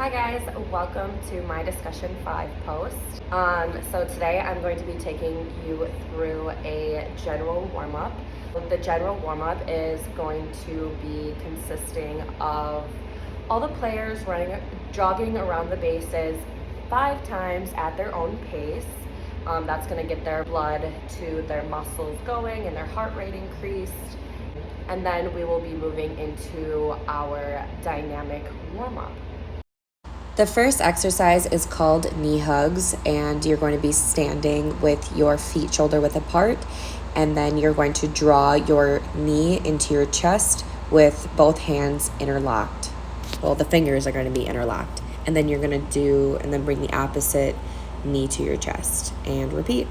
Hi guys, welcome to my discussion 5 post. So today I'm going to be taking you through a general warm-up. The general warm-up is going to be consisting of all the players jogging around the bases 5 times at their own pace. That's going to get their blood to their muscles going and their heart rate increased. And then we will be moving into our dynamic warm-up. The first exercise is called knee hugs, and you're going to be standing with your feet shoulder width apart, and then you're going to draw your knee into your chest with both hands interlocked. Well, the fingers are going to be interlocked, and then you're going to bring the opposite knee to your chest and repeat.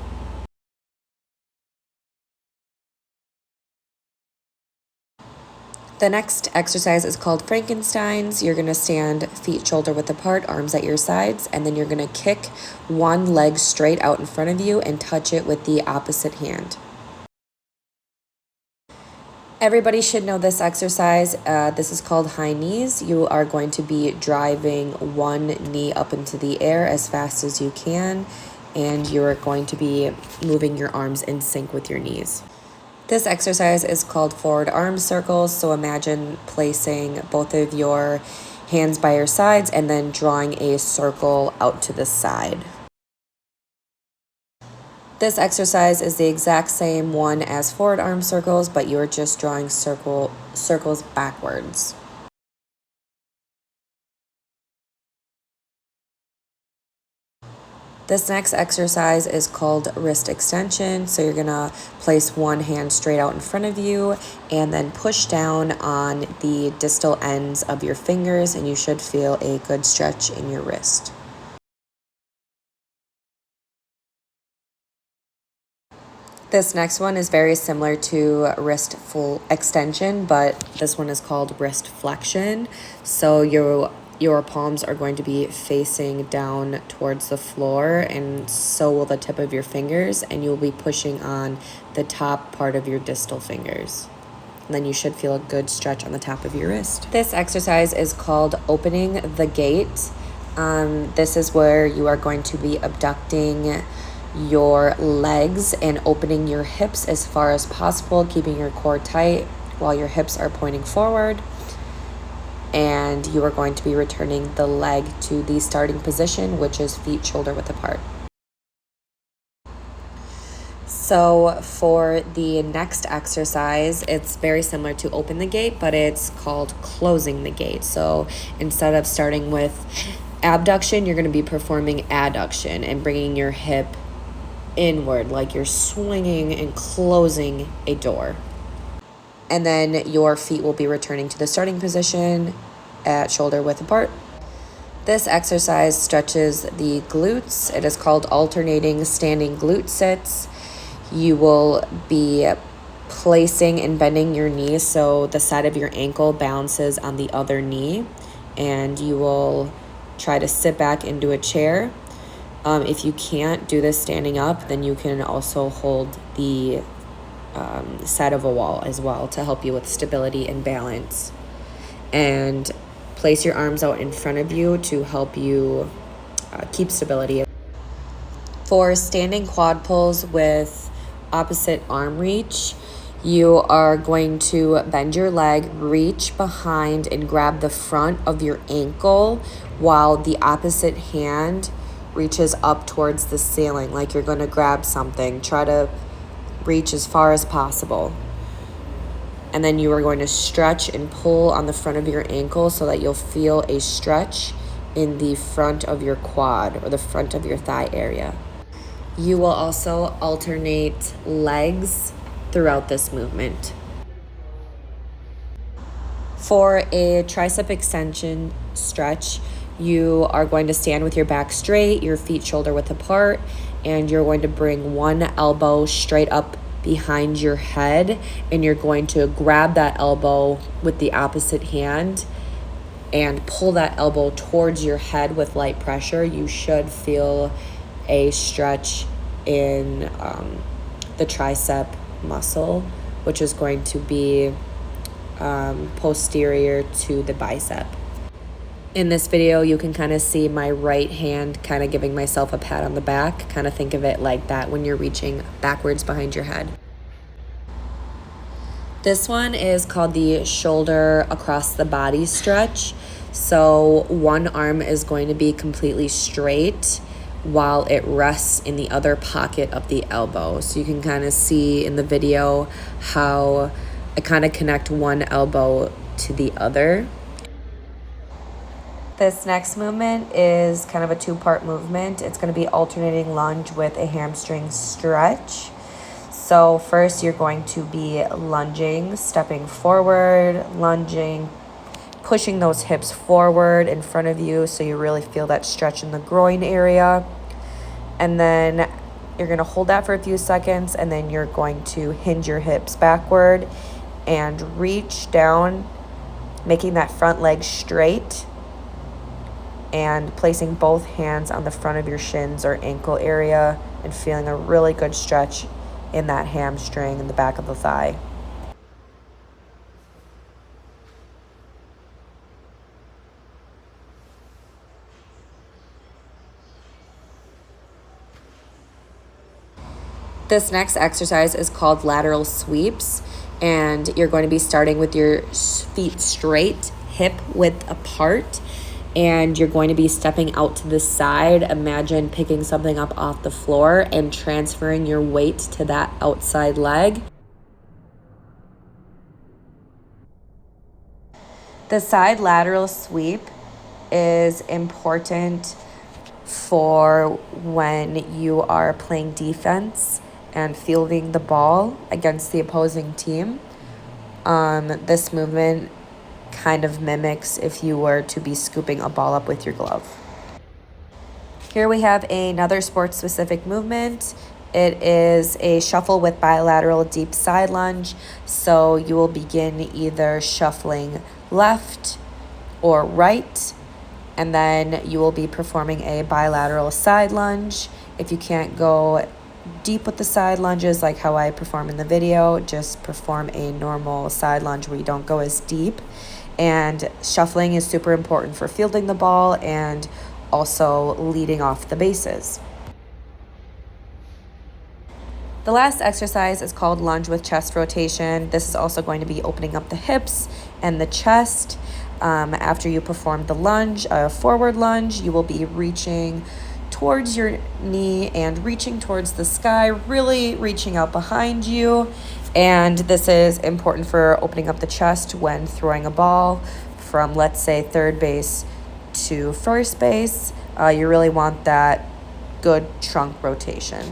The next exercise is called Frankenstein's. You're going to stand feet shoulder width apart, arms at your sides, and then you're going to kick one leg straight out in front of you and touch it with the opposite hand. Everybody should know this exercise. This is called high knees. You are going to be driving one knee up into the air as fast as you can, and you're going to be moving your arms in sync with your knees. This exercise is called forward arm circles, so imagine placing both of your hands by your sides and then drawing a circle out to the side. This exercise is the exact same one as forward arm circles, but you're just drawing circles backwards. This next exercise is called wrist extension. So you're gonna place one hand straight out in front of you and then push down on the distal ends of your fingers, and you should feel a good stretch in your wrist. This next one is very similar to wrist full extension, but this one is called wrist flexion. So your palms are going to be facing down towards the floor, and so will the tip of your fingers, and you'll be pushing on the top part of your distal fingers. And then you should feel a good stretch on the top of your wrist. This exercise is called opening the gate. This is where you are going to be abducting your legs and opening your hips as far as possible, keeping your core tight while your hips are pointing forward. And you are going to be returning the leg to the starting position, which is feet shoulder width apart. So for the next exercise, it's very similar to open the gate, but it's called closing the gate. So instead of starting with abduction, you're going to be performing adduction and bringing your hip inward like you're swinging and closing a door. And then your feet will be returning to the starting position at shoulder width apart. This exercise stretches the glutes. It is called alternating standing glute sits. You will be placing and bending your knees so the side of your ankle balances on the other knee, and you will try to sit back into a chair. If you can't do this standing up, then you can also hold the side of a wall as well to help you with stability and balance. And place your arms out in front of you to help you keep stability. For standing quad pulls with opposite arm reach, you are going to bend your leg, reach behind, and grab the front of your ankle while the opposite hand reaches up towards the ceiling, like you're going to grab something. Try to reach as far as possible. And then you are going to stretch and pull on the front of your ankle so that you'll feel a stretch in the front of your quad or the front of your thigh area. You will also alternate legs throughout this movement. For a tricep extension stretch, you are going to stand with your back straight, your feet shoulder width apart, and you're going to bring one elbow straight up behind your head, and you're going to grab that elbow with the opposite hand and pull that elbow towards your head with light pressure. You should feel a stretch in the tricep muscle, which is going to be posterior to the bicep. In this video, you can kind of see my right hand kind of giving myself a pat on the back. Kind of think of it like that when you're reaching backwards behind your head. This one is called the shoulder across the body stretch. So one arm is going to be completely straight while it rests in the other pocket of the elbow. So you can kind of see in the video how I kind of connect one elbow to the other. This next movement is kind of a two-part movement. It's going to be alternating lunge with a hamstring stretch. So first you're going to be lunging, stepping forward, lunging, pushing those hips forward in front of you so you really feel that stretch in the groin area. And then you're going to hold that for a few seconds, and then you're going to hinge your hips backward and reach down, making that front leg straight, and placing both hands on the front of your shins or ankle area and feeling a really good stretch in that hamstring in the back of the thigh. This next exercise is called lateral sweeps, and you're going to be starting with your feet straight, hip width apart, and you're going to be stepping out to the side. Imagine picking something up off the floor and transferring your weight to that outside leg. The side lateral sweep is important for when you are playing defense and fielding the ball against the opposing team. This movement kind of mimics if you were to be scooping a ball up with your glove. Here we have another sports-specific movement. It is a shuffle with bilateral deep side lunge. So you will begin either shuffling left or right, and then you will be performing a bilateral side lunge. If you can't go deep with the side lunges like how I perform in the video, just perform a normal side lunge where you don't go as deep. And shuffling is super important for fielding the ball and also leading off the bases. The last exercise is called lunge with chest rotation. This is also going to be opening up the hips and the chest. After you perform the lunge, a forward lunge, you will be reaching towards your knee and reaching towards the sky, really reaching out behind you. And this is important for opening up the chest when throwing a ball from, let's say, third base to first base. You really want that good trunk rotation.